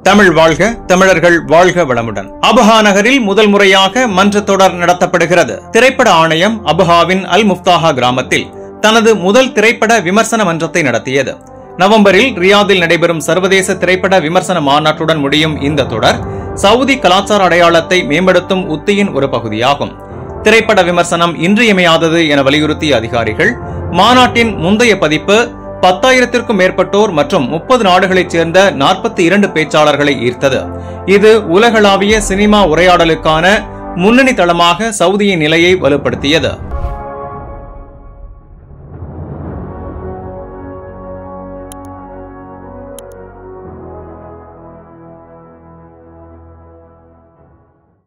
தமிழ் வாழ்க, தமிழர்கள் வாழ்க வளமுடன். அபுஹா நகரில் முதல் முறையாக மன்ற தொடர் நடத்தப்படுகிறது. திரைப்பட ஆணையம் அபுஹாவின் அல் முஃப்தாஹா கிராமத்தில் தனது முதல் திரைப்பட விமர்சன மன்றத்தை நடத்தியது. நவம்பரில் ரியாதில் நடைபெறும் சர்வதேச திரைப்பட விமர்சன மாநாட்டுடன் முடியும் இந்த தொடர் சவுதி கலாச்சார அடையாளத்தை மேம்படுத்தும் உத்தியின் ஒரு பகுதியாகும். திரைப்பட விமர்சனம் இன்றியமையாதது என வலியுறுத்திய அதிகாரிகள் மாநாட்டின் முந்தைய பதிப்பு 10,000க்கும் மேற்பட்டோர் மற்றும் 30 நாடுகளைச் சேர்ந்த 42 பேச்சாளர்களை ஈர்த்தது. இது உலகளாவிய சினிமா உரையாடலுக்கான முன்னணி தளமாக சவுதியின் நிலையை வலுப்படுத்தியது.